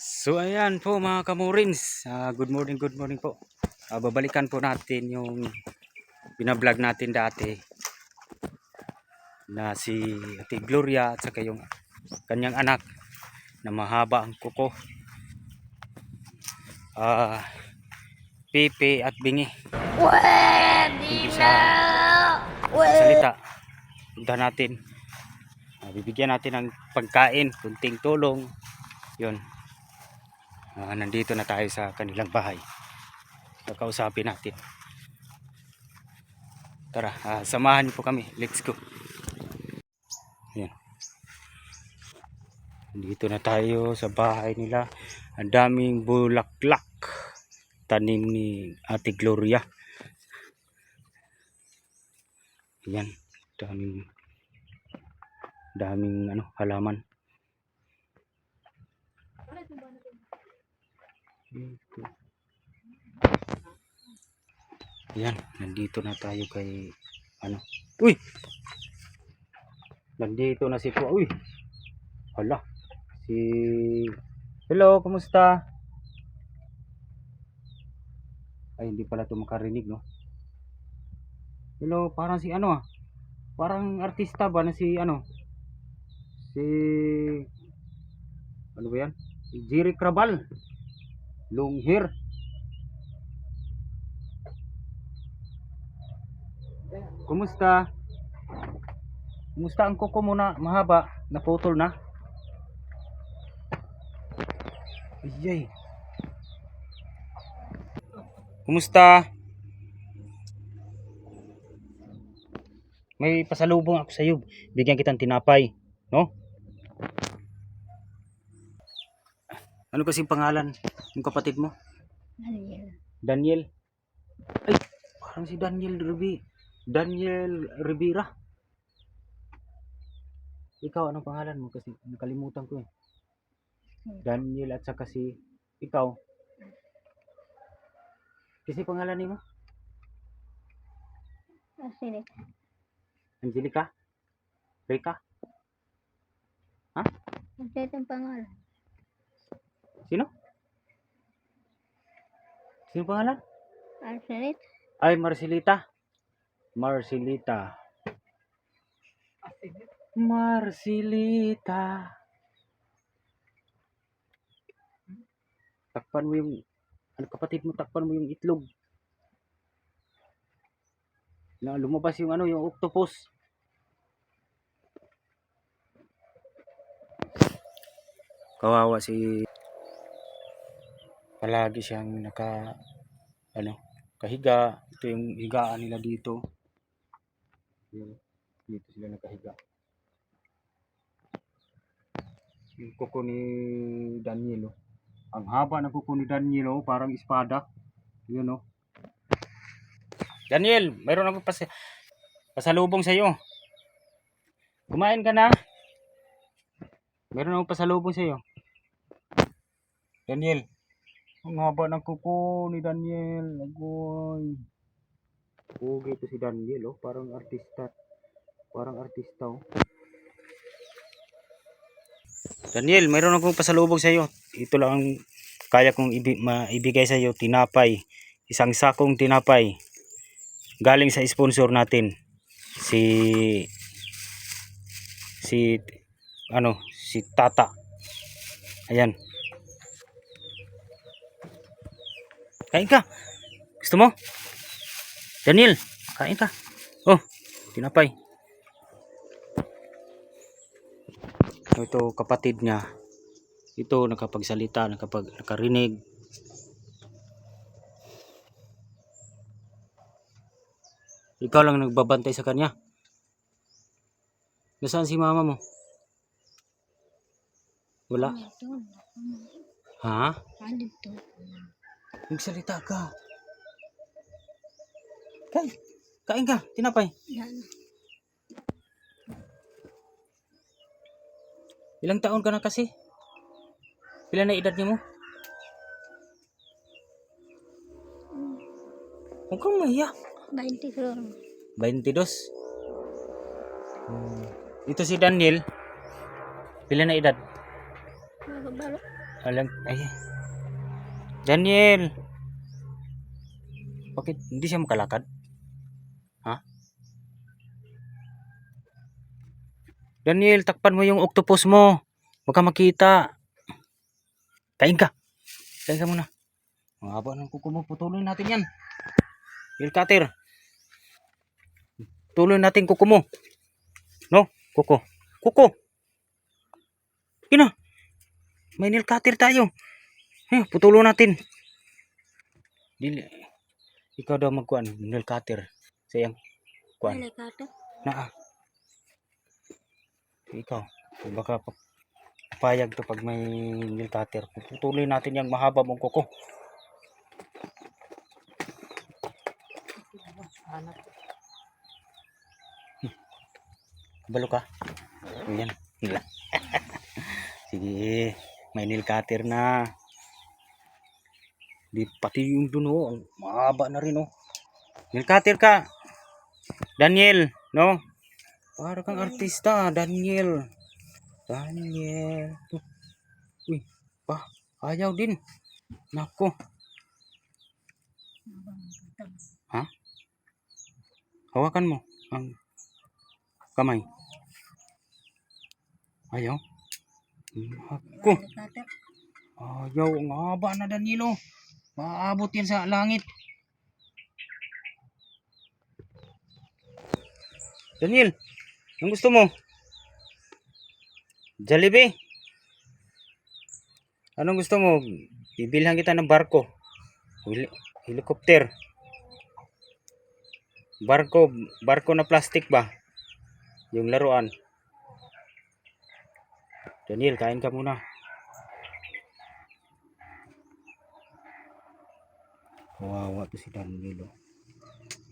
So ayan po mga kamurins, good morning po. Babalikan po natin yung binablog natin dati na si Ate Gloria at saka yung kanyang anak na mahaba ang kuko, Pepe at Bingi. Hindi siya salita. Punta natin, bibigyan natin ng pagkain, kunting tulong yun. Nandito na tayo sa kanilang bahay. Kakausapin natin. Tara, samahan niyo po kami. Let's go. Ayan. Dito na tayo sa bahay nila. Ang daming bulaklak. Tanim ni Ate Gloria. Ayan. Daming halaman. Ayan. Nandito na tayo kay Uy! Nandito na si Uy! Hala. Hello, kumusta? Ay, hindi pala ito makarinig, no? Hello, parang si parang artista ba na si ano ba yan? Si Jerry Crabal. Long hair. Kumusta? Kumusta ang kuko mo na mahaba? Naputol na? Ayay. Kumusta? May pasalubong ako sa iyo. Bigyan kitang tinapay, no? Ano kasing pangalan ng kapatid mo? Daniel. Ay, parang si Daniel Rivera. Ikaw, anong pangalan mo? Kasi nakalimutan ko eh. Daniel at saka si ikaw. Kasi pangalan ni mo? Angelica? Rika? Ha? Ang pangalan. Sino? Sino pangalan? Arselit. Ay, Marcelita. Marcelita. Takpan mo yung kapatid mo, takpan mo yung itlog. Na lumabas yung yung octopus. Kawawa si palagi siyang kahiga. Ito yung higaan nila dito. Dito sila nakahiga. Yung kuko ni Daniel, oh. Ang haba ng kuko ni Daniel, oh, parang espada. Yun, oh. Daniel, mayroon akong pasalubong sa iyo. Kumain ka na? Mayroon akong pasalubong sa iyo. Daniel, ang haba ng kuko ni Daniel. Agoy. Pugi ito si Daniel, oh. Parang artista. Oh. Daniel, mayroon akong pasalubong sa iyo. Ito lang ang kaya kong maibigay sa iyo, tinapay. Isang sakong tinapay. Galing sa sponsor natin. Si Tata. Ayan. Kain ka. Gusto mo? Daniel, kain ka. Oh, tinapay. Ito kapatid niya. Ito nakapagsalita, nakarinig. Ikaw lang nagbabantay sa kanya. Nasaan si mama mo? Wala? Ha? Magsalita ka. Kain ka, tinapay. Ilang taon ka na kasi? Ilan na edad niyo mo? Huwag kang mahiya. 22. Ito si Daniel. Pila na edad? Alam, ay. Daniel! Bakit hindi siya makalakad? Ha? Daniel, takpan mo yung octopus mo. Baka makita. Kain ka. Kain ka muna. Ang haba ng kuko mo. Putulin natin yan. Nail cutter. Putulin natin kuko mo. No? Kuko. Kuko. Ina. May nail cutter tayo. Putulin natin. Dili. Ikaw daw magkuhan. Nail cutter. Sayang. Kuhan. Wala ka to. Naa. Ikaw. Baka payag to pag may nail cutter. Putulin natin yung mahaba mong kuko. Balo ka. Ayan. Sige. May nail cutter na. Di pati yung dun oh. Mahaba na rin oh. Nail cutter ka. Daniel. No? Para kang artista. Daniel. Daniel. Uy. Pa. Ayaw din. Nako. Ha? Hawakan mo. Ang kamay. Ayaw. Nako. Ayaw. Ang haba na Danilo. Maabot yan sa langit. Daniel. Anong gusto mo? Jollibee? Anong gusto mo? Bibilhan kita ng barko. Helicopter. Barko na plastic ba? Yung laruan. Daniel, kain ka muna. Kawawa to si Daniel.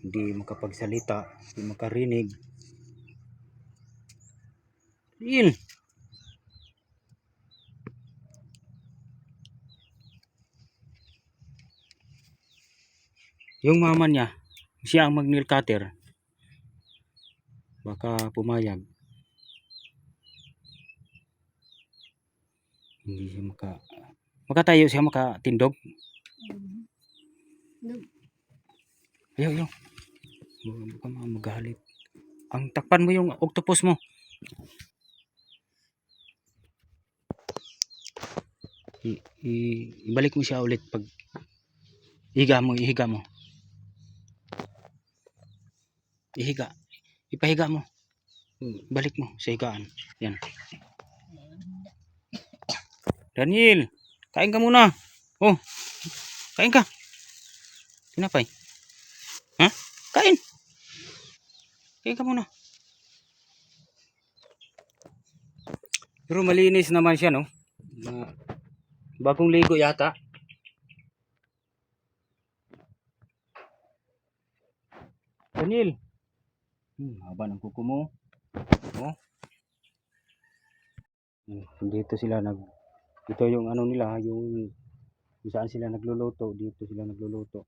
Hindi makapagsalita, hindi makarinig. Daniel. Yung mama niya, siya ang mag-nail cutter. Baka pumayag. Hindi siya makatayo siya, makatindog. Ayaw. Baka magalit. Ang takpan mo yung octopus mo. Ibalik mo siya ulit pag ihiga mo. Ipahiga mo. Balik mo sa higaan. Yan. Daniel, kain ka muna. Oh, kain ka. Tinapay. Ha? Kain. Kain ka muna. Pero malinis naman siya, no? Bagong ligo yata. Daniel. Haba ng kuko mo. Oh. Dito sila ito yung ano nila, yung saan sila nagluluto. Dito sila nagluluto.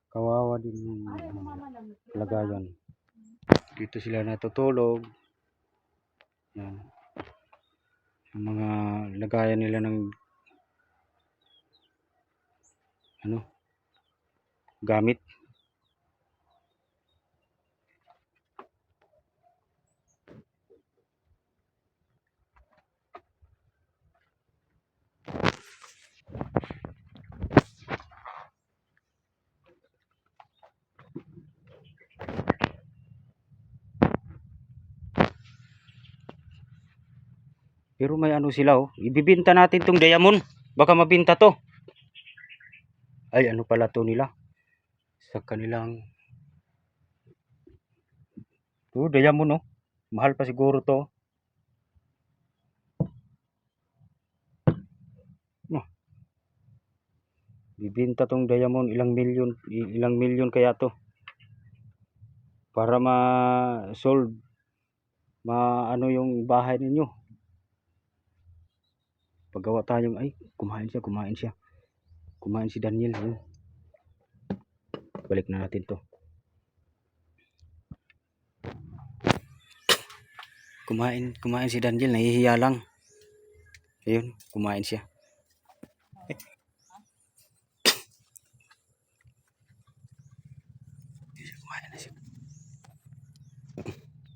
Kawawa din yung lagayan. Dito sila natutulog. Yan. Yung mga lagayan nila ng gamit. Pero may ano sila oh. Ibibinta natin tong diamond. Baka mabinta to. Ay ano pala to nila. Sa kanilang diamond oh. Mahal pa siguro to. Bibinta tong diamond ilang milyon kaya to. Para ma-solve ano yung bahay ninyo. Paggawa tayong ay kumain siya. Kumain si Daniel. Balik na natin to. Kumain si Daniel, nahihiya lang. Ayun, kumain siya. Kumain na siya.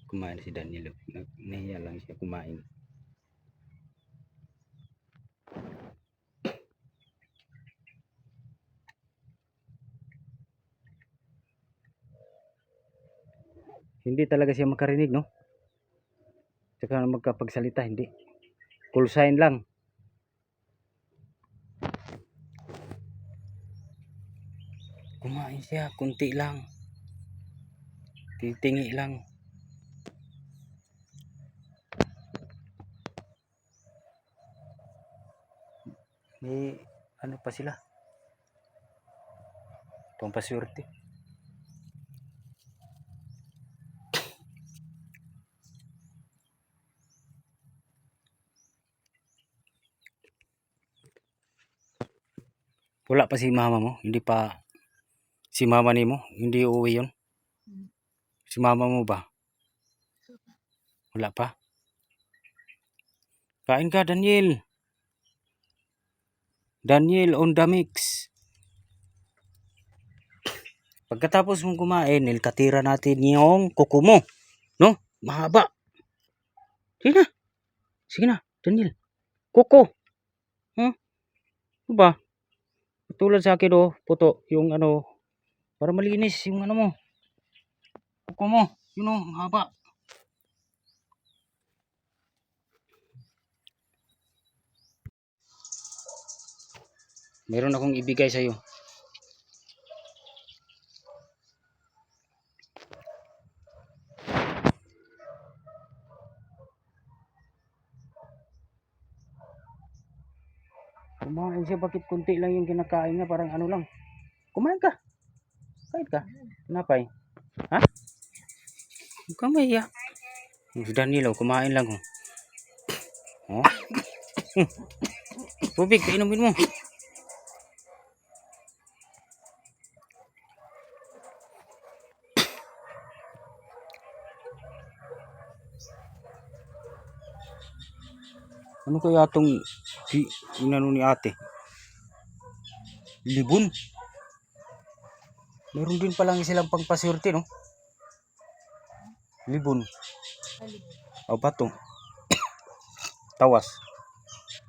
Kumain na si Daniel. Nahihiya lang siya kumain. Hindi talaga siya makarinig, no? Tsaka magkapagsalita, hindi. Call sign lang. Kumain siya, kunti lang. Titingi lang. May ano pa sila? Pampaswerte. Wala pa si mama mo, hindi pa si mama nimo, hindi uuwi yun. Si mama mo ba? Wala pa. Kain ka, Daniel. Daniel on the mix. Pagkatapos mong kumain, nilkatira natin yung kuko mo. No? Mahaba. Sige na. Sige na, Daniel. Kuko. Huh? Ano ba? Tulad sa akin, oh, puto. Yung ano, para malinis yung ano mo. Kuko mo. Yun, oh, mahaba. Meron akong ibigay sa'yo. Kumain siya, bakit kunti lang yung kinakain niya, parang ano lang. Kumain ka. Kain ka. Tinapay. Ha? Huwag kang mahiya. Si Daniel, oh, kumain lang. Oh. Oh. Tubig, kainumin mo. Ano kaya itong inano ni ate? Libon. Meron din palang silang pangpaswerte, no? Libon. O bato. Tawas.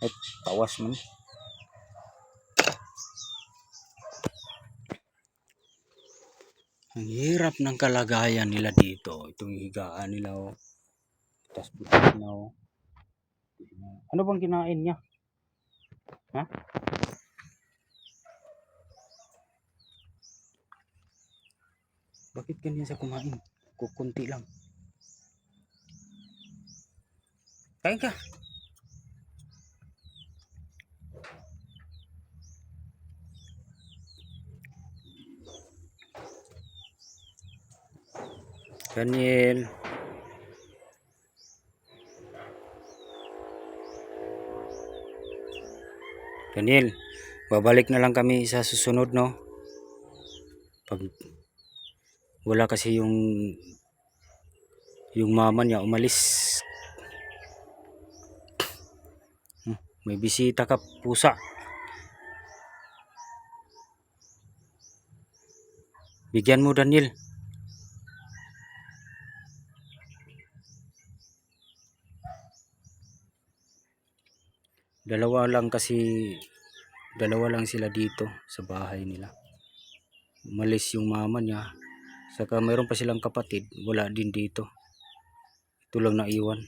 Ay, tawas man. Ang hirap ng kalagayan nila dito. Itong higaan nila, oh. Tapos butas na, oh. Ano bang kinain niya? Ha? Bakit ganyan siya kumain? Kukunti lang. Kain ka. Daniel. Daniel, babalik na lang kami sa susunod, no? Pag wala kasi yung mama niya umalis. May bisita ka, pusa. Bigyan mo, Daniel. Dalawa lang sila dito sa bahay nila. Umalis yung mama niya. Saka mayroon pa silang kapatid, wala din dito. Ito lang naiwan.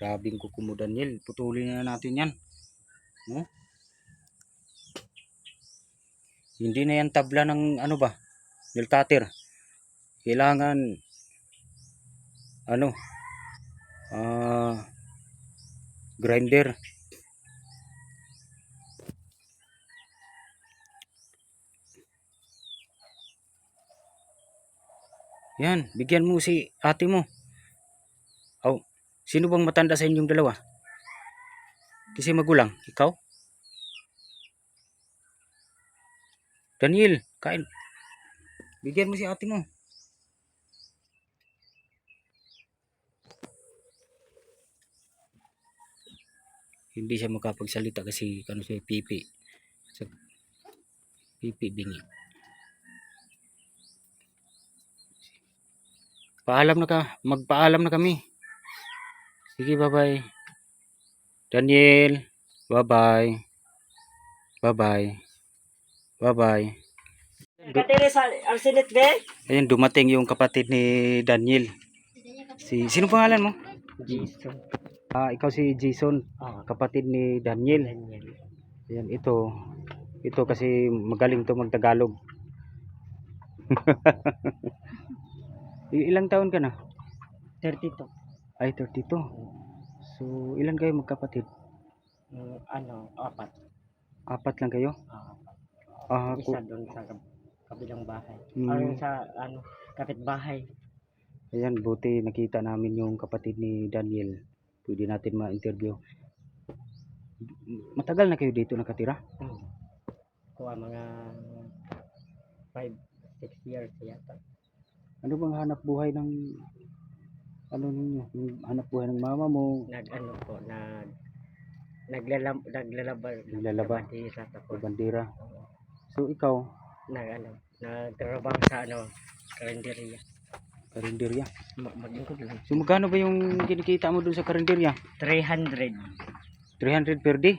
Grabing kuko mo, Daniel. Putulin na natin yan. No? Hindi na yan tabla ng ano ba? Nail cutter. Kailangan ano? Grinder. Yan, bigyan mo si ate mo. Oh, sino bang matanda sa inyong dalawa? Kasi magulang, ikaw? Daniel, kain. Bigyan mo si ate mo. hindi siya makapagsalita kasi ano siya pipi. Sa pipi bingi. Magpaalam na kami. Sige, bye-bye. Daniel, bye-bye. Bye-bye. Bye-bye. Katiri sa Arsenit be? Ayun, dumating yung kapatid ni Daniel. Sino pangalan mo? Jason. Ikaw si Jason, kapatid ni Daniel. Ayan, ito kasi magaling to magtagalog. Ilang taon ka na? 32. Ay, 32. So, ilan kayo magkapatid? Apat. Apat lang kayo? Isa doon sa kabilang bahay. Hmm. Ayun sa kapitbahay. Ayan, buti nakita namin yung kapatid ni Daniel. Pwede natin ma-interview. Matagal na kayo dito nakatira? Kuha mga 5-6 years yata. Ano bang hanap buhay ng ano ninyo? Yung hanap buhay ng mama mo? Naglalaba. Naglalaba? Sa O bandera? So ikaw, nagtrabaho sa karinderya. karinderya? Maglingkod lang. So magkano ba yung kinikita mo dun sa karinderya? 300. 300 per day?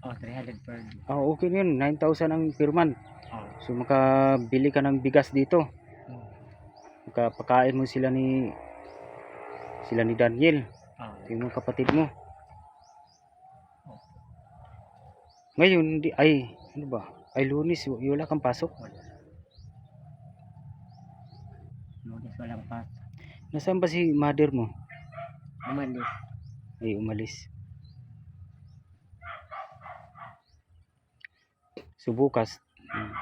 300 per day. Okay na yun. 9,000 ang per month. Oh. So makabili ka ng bigas dito. Makapakain mo sila ni Daniel. Yung mga kapatid mo. Ngayon, ano ba? Ay, Lunes, wala kang pasok. Lunes walang pas. Nasaan ba si mother mo? Umalis. Ay, umalis. So bukas,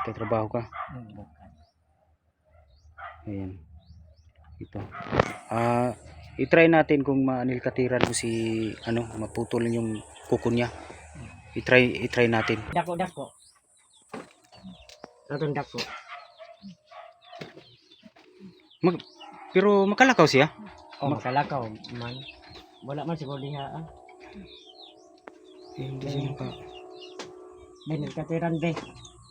tatrabaho ka. Bukas. Ayan. Ito. I-try natin kung maanilkatiran mo si maputol yung kuko niya. I-try natin. Dako. Atong dako. Pero makalakaw siya. Makalakaw man. Wala man siguro diha. Hindi siya maka... Dahil katiran be.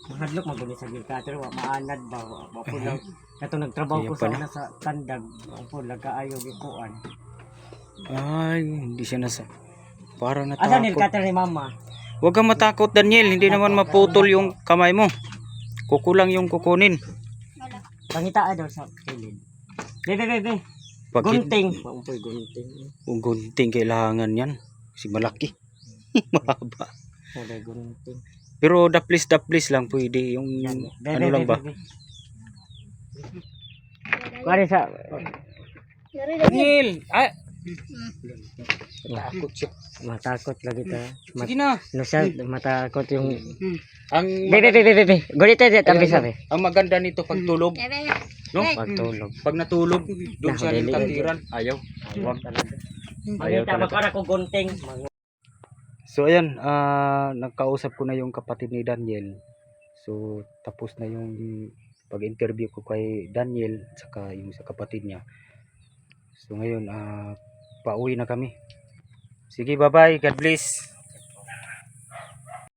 Mahadlok magulit sa gilkater wa maanad ba wa po lang kato nagtrabaho Kaya ko sa pala. una sa tandag wa po nagkaayo gikuan. Ay, hindi siya parang Asa natakot. nilkater ni mama? Huwag kang matakot, Daniel. Hindi naman maputol yung kamay mo. Kuko lang yung kukunin. Pangitaa daw sa kilid. Be. Pag Gunting. Maumpoy gunting. gunting kailangan yan. Kasi malaki. Mahaba. Wala gunting. Pero daplis lang pwede. Yung ano lang ba? Kuwari sa Daniel! matakot siya. Matakot lagi ta. Sige na. Matakot yung Ang be. Gunita dito ang bisa be. ang maganda nito pag tulog. No? Pagtulog. Pag natulog, doon sa Dili. katiran. Ayaw. Huwag talaga. Ayaw Magita talaga. magkara ko gunting. So ayan, nagkausap ko na yung kapatid ni Daniel. So tapos na yung pag-interview ko kay Daniel saka yung sa kapatid niya. So ngayon, pauwi na kami. Sige, bye-bye. God bless.